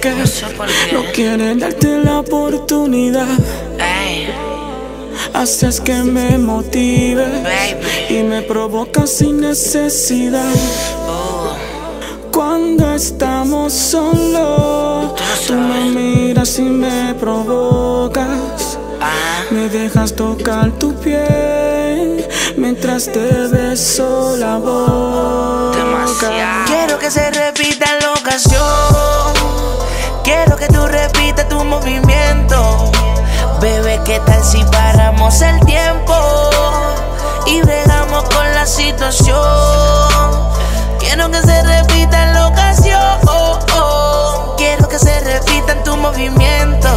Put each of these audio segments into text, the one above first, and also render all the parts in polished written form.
qué, no quieren darte la oportunidad. Haces que me motive y me provocas sin necesidad. Cuando estamos solos, tú me miras y me provocas. Me dejas tocar tu piel mientras te beso la boca. Quiero que se repita la ocasión. Quiero que tú repitas tu movimiento. Bebé, ¿qué tal si paramos el tiempo y bregamos con la situación? Quiero que se repita la ocasión. Quiero que se repita en tu movimiento.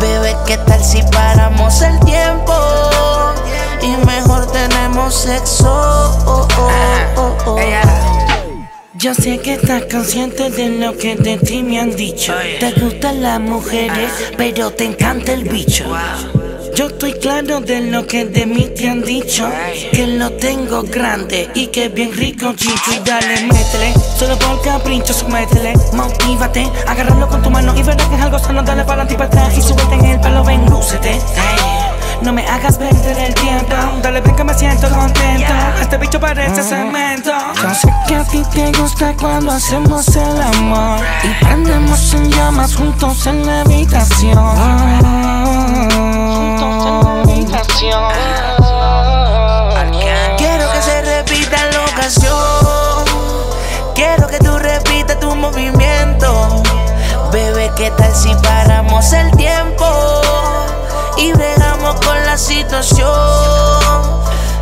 Bebé, ¿qué tal si paramos el tiempo y mejor tenemos sexo? Yo sé que estás consciente de lo que de ti me han dicho. Te gustan las mujeres, pero te encanta el bicho. Yo estoy claro de lo que de mí te han dicho, que lo tengo grande y que bien rico chicho. Y dale, métele, solo por capricho, sométele. Motívate, agárralo con tu mano y verás que es algo sano. Dale para adelante y para atrás y súbete en el pelo, ven, lúcete. No me hagas perder el tiempo, dale ven que me siento contento. Este bicho parece cemento. Yo sé que a ti te gusta cuando hacemos el amor y prendemos en llamas juntos en la habitación. Quiero que se repita la ocasión. Quiero que tú repitas tu movimiento. Bebé, ¿qué tal si paramos el tiempo y bregamos con la situación?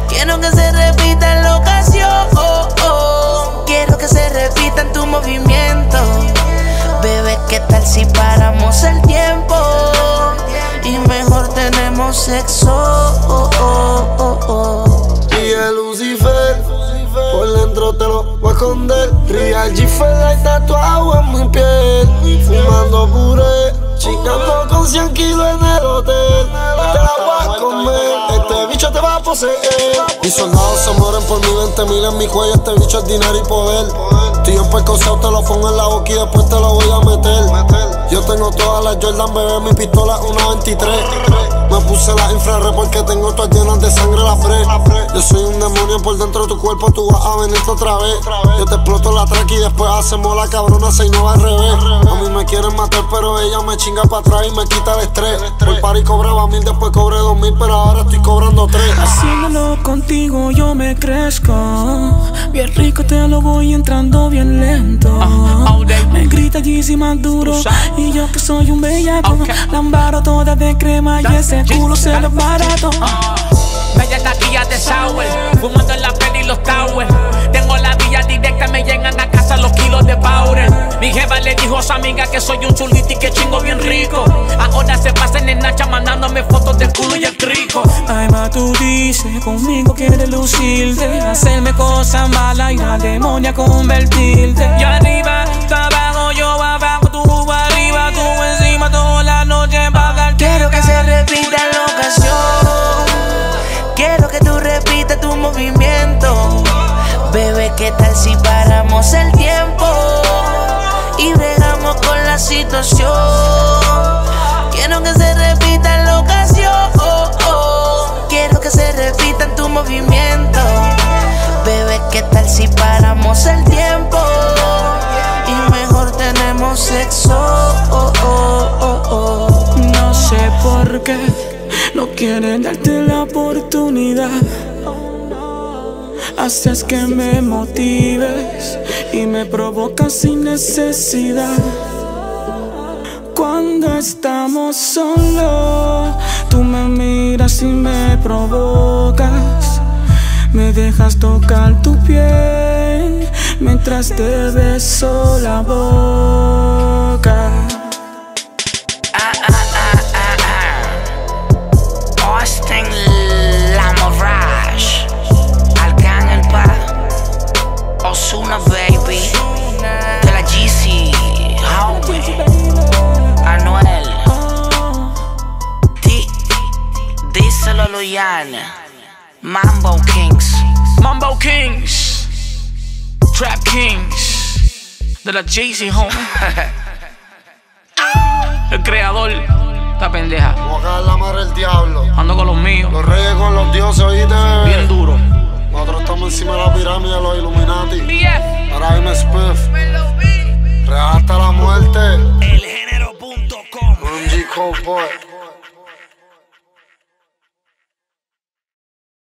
Quiero que se repita la ocasión. Quiero que se repita en tu movimiento. Bebé, ¿qué tal si paramos el tiempo y mejor tenemos sexo? Y el Lucifer, por dentro te lo voy a esconder. Real G-Fed tatuado en mi piel, fumando puré, chingando con 100 kilos en el hotel. Te la voy a comer, este bicho te va a poseer. Mis soldados se mueren por mi 20.000 en mi cuello. Este bicho es dinero y poder. Estoy en percoceo, te lo pongo en la boca y después te lo voy a meter. Yo tengo todas las Jordan, bebé, mi pistola una 23. Me puse la infrared porque tengo todas llenas de sangre la pre. Yo soy un demonio por dentro de tu cuerpo, tú vas a venirte otra vez. Yo te exploto la track y después hacemos la cabrona 6 no va al revés. A mí me quieren matar pero ella me chinga para atrás y me quita el estrés. Por party cobraba 1000, después cobré 2000, pero ahora estoy cobrando 3. Haciéndolo contigo yo me crezco. Bien rico te lo voy entrando bien lento. Me grita Yeezy más duro y yo que soy un bellaco. La embaro toda de crema y ese culo se lo barato. Bella taquilla de sour, fumando en la peli y los towers. Tengo la vía directa, me llegan a casa los kilos de powder. Mi jefa le dijo a su amiga que soy un chulito y que chingo bien rico. Ahora se pasan en Nacha mandándome fotos del culo y el crico. Ay, ma, tú dices, conmigo quieres lucirte, hacerme cosas malas y la demonia convertirte. Yo arriba, tú abajo, yo abajo, tú arriba, tú encima toda la noche pa' darte. Quiero que se repita la ocasión. Quiero que tú repitas tu movimiento. Bebé, ¿qué tal si paramos el tiempo y bregamos con la situación? Quiero que se repita la ocasión. Quiero que se repita en tu movimiento. Bebé, ¿qué tal si paramos el tiempo y mejor tenemos sexo? No sé por qué no quieren darte la oportunidad. Haces que me motives y me provocas sin necesidad. Cuando estamos solos, tú me miras y me provocas. Me dejas tocar tu piel mientras te beso la boca. Austin La Mirage, Arcángel Pa, Ozuna baby, de la GC, Anuel, díselo Luyana, Mambo Kings, Trap Kings, de la Jay-Z, homie. el creador. Esta pendeja. Vamos a caer la madre del diablo. Ando con los míos. Los reyes con los dioses, oíste, bebé. Bien duro. Nosotros estamos encima de la pirámide de los Illuminati. BF. Ahora dime Spiff.